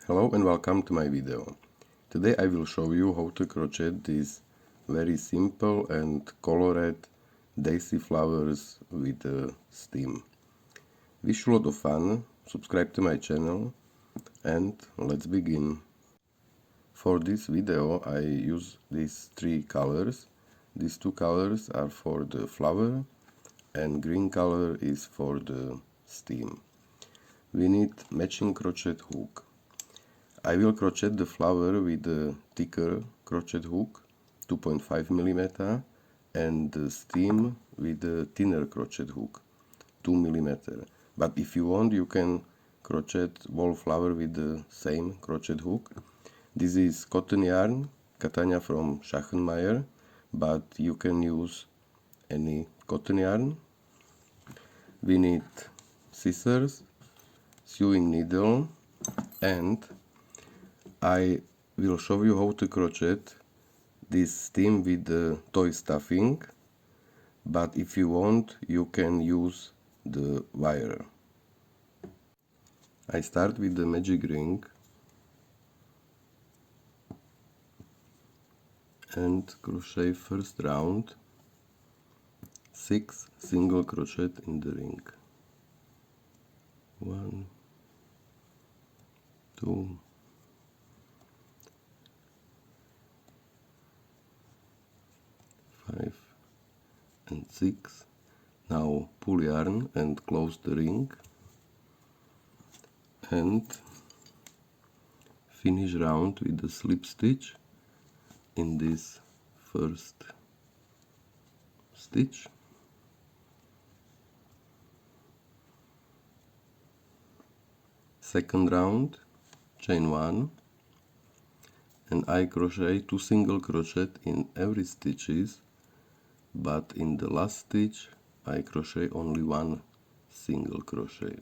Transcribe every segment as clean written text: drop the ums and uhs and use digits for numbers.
Hello and welcome to my video. Today I will show you how to crochet these very simple and colored daisy flowers with a stem. Wish you a lot of fun, subscribe to my channel and let's begin. For this video I use these three colors. These two colors are for the flower and green color is for the stem. We need matching crochet hook. I will crochet the flower with a thicker crochet hook, 2.5 mm, and the stem with a thinner crochet hook, 2 mm. But if you want, you can crochet whole flower with the same crochet hook. This is cotton yarn, Catania from Schachenmeier, but you can use any cotton yarn. We need scissors, sewing needle, and I will show you how to crochet this stem with the toy stuffing, but if you want you can use the wire. I start with the magic ring and crochet first round 6 single crochet in the ring. 1, 2, 5 and 6. Now pull yarn and close the ring and finish round with the slip stitch in this first stitch. Second round, chain 1, and I crochet 2 single crochet in every stitches, but in the last stitch I crochet only 1 single crochet.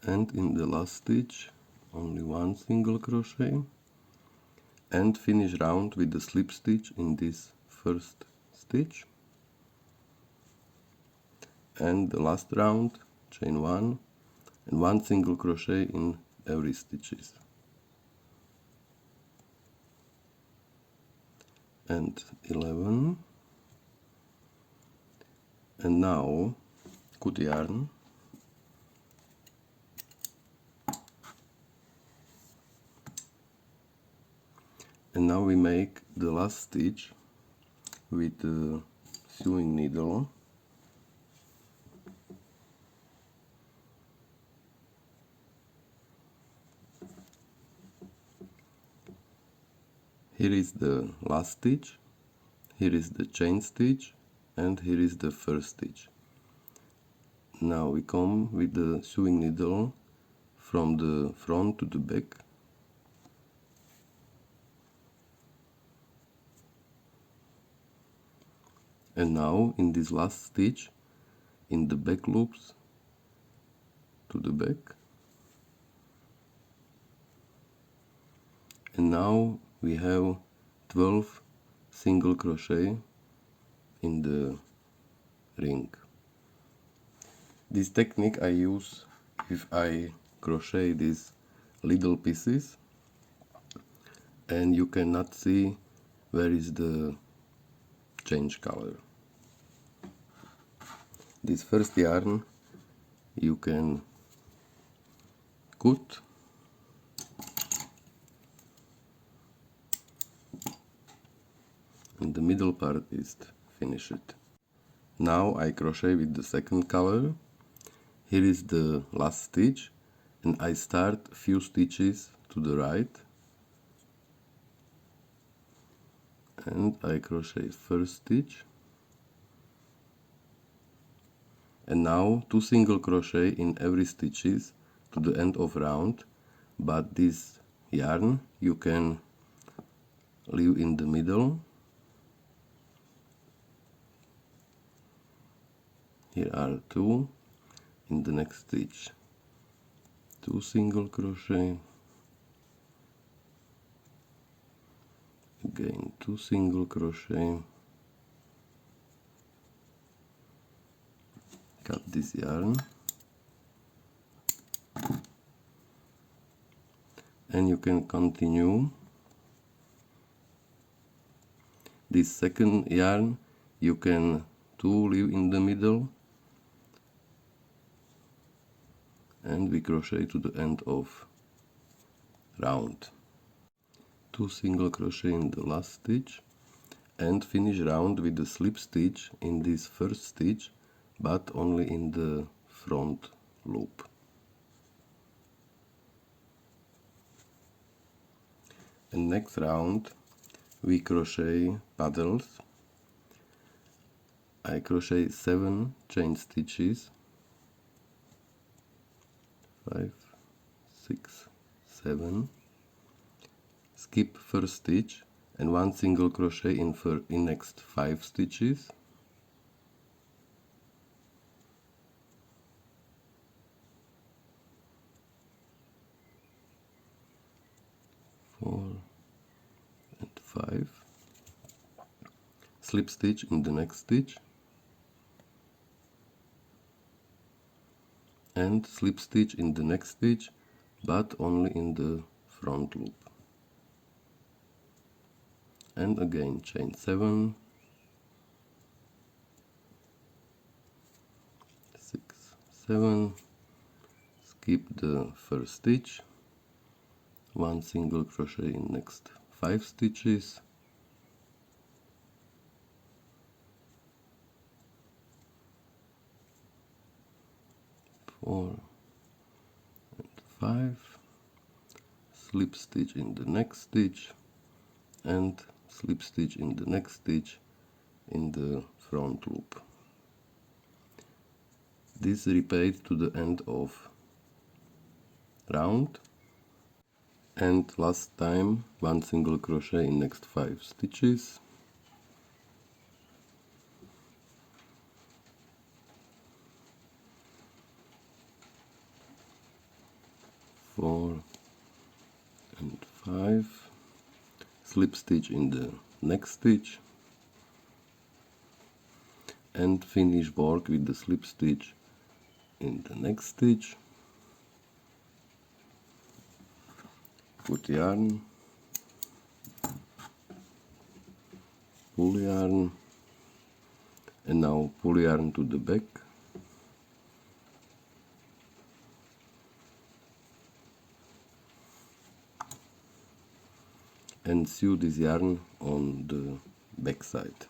And in the last stitch only 1 single crochet, and finish round with the slip stitch in this first stitch. And the last round, chain 1 and 1 single crochet in every stitches. And 11. And now cut yarn and now we make the last stitch with the sewing needle. Here is the last stitch, here is the chain stitch, and here is the first stitch. Now we come with the sewing needle from the front to the back. And now in this last stitch, in the back loops to the back. And now we have 12 single crochet in the ring. This technique I use if I crochet these little pieces and you cannot see where is the change color. This first yarn you can cut and the middle part is finished. Now I crochet with the second color. Here is the last stitch and I start few stitches to the right and I crochet first stitch and now 2 single crochet in every stitches to the end of round, but this yarn you can leave in the middle. Here are 2 in the next stitch, 2 single crochet, again 2 single crochet, cut this yarn, and you can continue. This second yarn you can leave in the middle, and we crochet to the end of round. 2 single crochet in the last stitch, and finish round with the slip stitch in this first stitch, but only in the front loop. And next round we crochet paddles. I crochet 7 chain stitches, 5, 6, 7, skip first stitch and 1 single crochet in next 5 stitches, four and 5, slip stitch in the next stitch, and slip stitch in the next stitch, but only in the front loop. And again chain 7, 6, 7, skip the first stitch, 1 single crochet in next 5 stitches, four and 5, slip stitch in the next stitch, and slip stitch in the next stitch in the front loop. This repeat to the end of round, and last time 1 single crochet in next 5 stitches, four and 5, slip stitch in the next stitch, and finish work with the slip stitch in the next stitch. Put yarn, pull yarn, and now pull yarn to the back, and sew this yarn on the back side.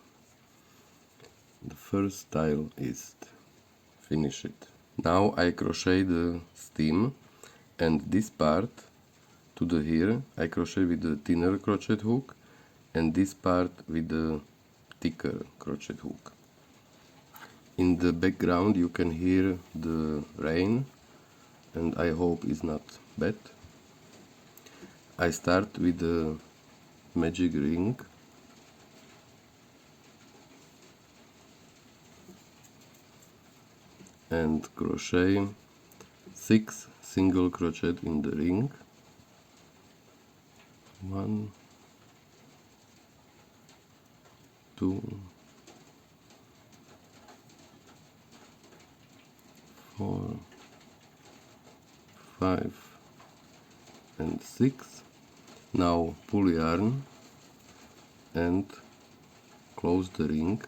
The first tile is finished. Now I crochet the stem, and this part to the here I crochet with the thinner crochet hook, and this part with the thicker crochet hook. In the background you can hear the rain, and I hope it's not bad. I start with the magic ring, and crochet 6 single crochet in the ring, 1, 2, 4, 5 and 6. Now pull yarn and close the ring.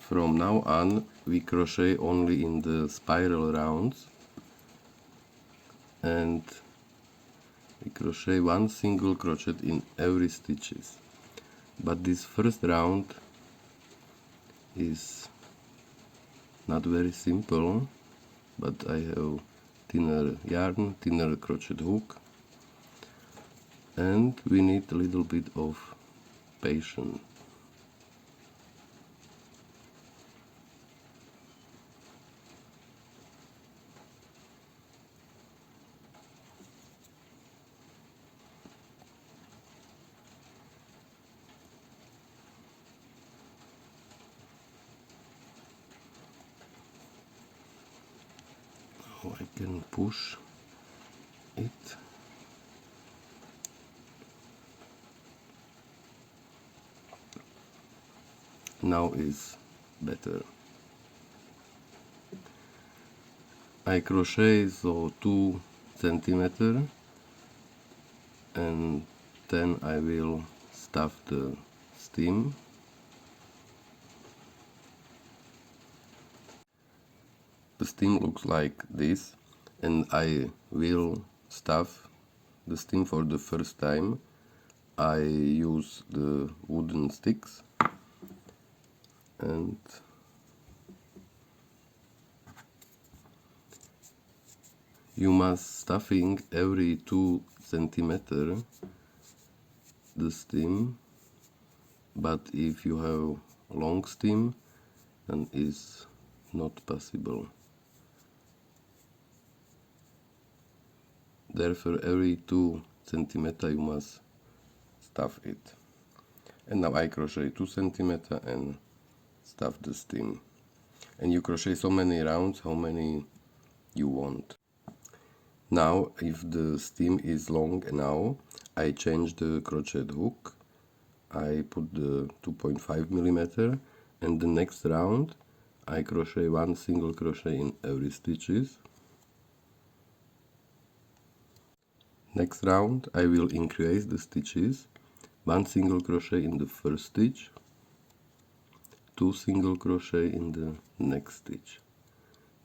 From now on we crochet only in the spiral rounds, and we crochet 1 single crochet in every stitches. But this first round is not very simple, but I have thinner yarn, thinner crochet hook, and we need a little bit of patience. Now I can push it. Now is better. I crochet so 2 centimeter, and then I will stuff the stem. The stem looks like this, and I will stuff the stem for the first time. I use the wooden sticks and you must stuffing every 2 centimeter the stem, but if you have long stem then it's not possible. Therefore every 2 centimeter you must stuff it. And now I crochet 2 centimeter and stuff the stem. And you crochet so many rounds how many you want. Now if the stem is long enough, I change the crochet hook. I put the 2.5 millimeter, and the next round I crochet 1 single crochet in every stitches. Next round I will increase the stitches, 1 single crochet in the first stitch, 2 single crochet in the next stitch.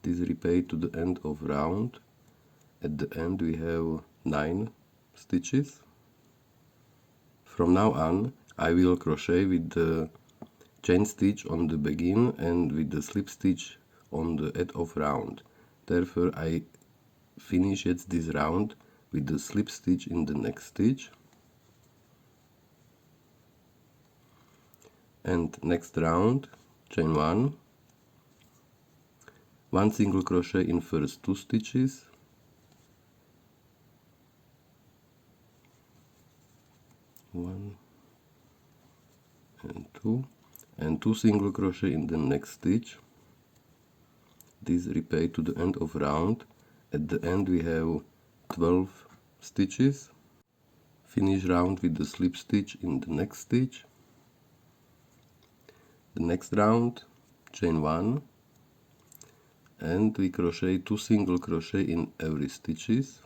This repeat to the end of round. At the end we have 9 stitches. From now on I will crochet with the chain stitch on the begin and with the slip stitch on the end of round. Therefore I finish this round with the slip stitch in the next stitch, and next round chain 1, 1 single crochet in first 2 stitches, one and 2 single crochet in the next stitch. This repeat to the end of round. At the end we have 12 stitches. Finish round with the slip stitch in the next stitch. The next round chain 1 and we crochet 2 single crochet in every stitches.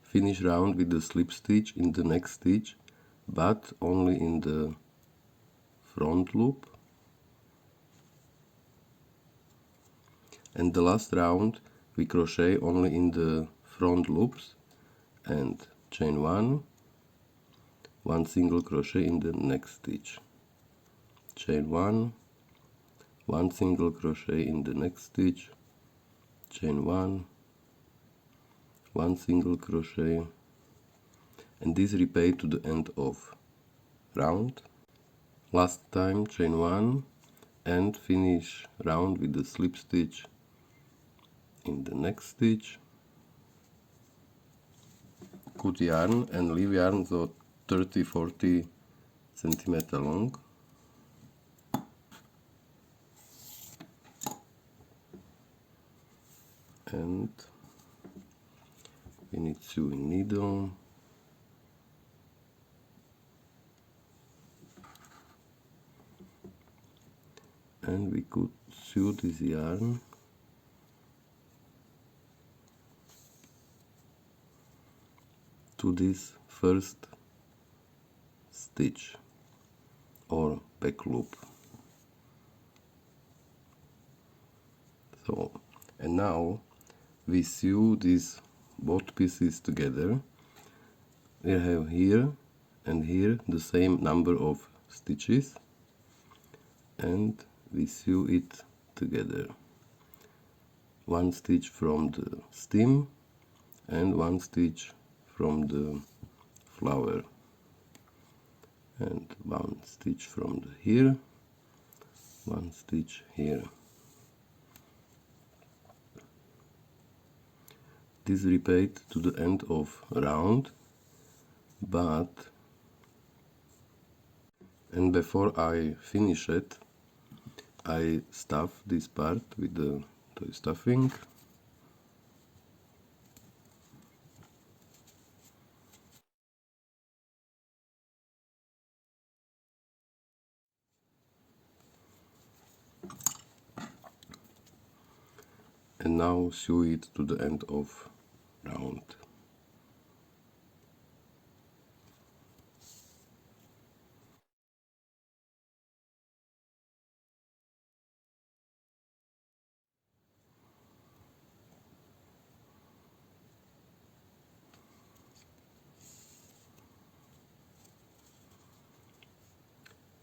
Finish round with the slip stitch in the next stitch, but only in the front loop. And the last round we crochet only in the front loops and chain 1, 1 single crochet in the next stitch, chain 1, 1 single crochet in the next stitch, chain 1, 1 single crochet, and this repeat to the end of round. Last time chain 1 and finish round with the slip stitch in the next stitch. Cut yarn and leave yarn so 30-40 centimeter long. And we need sewing needle, and we could sew this yarn to this first stitch or back loop. So, and now we sew these both pieces together. We have here and here the same number of stitches, and we sew it together. 1 stitch from the stem and 1 stitch from the flower, and 1 stitch from the here, 1 stitch here. This repeat to the end of round, and before I finish it, I stuff this part with the toy stuffing. and now sew it to the end of round.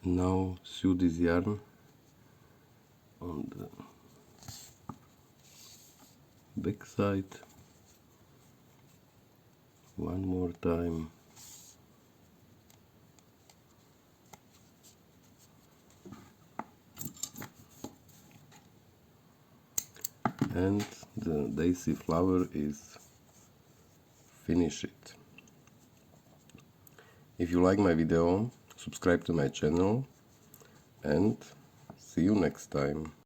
Now sew this yarn on the back side one more time, and the daisy flower is finished. If you like my video, subscribe to my channel and see you next time.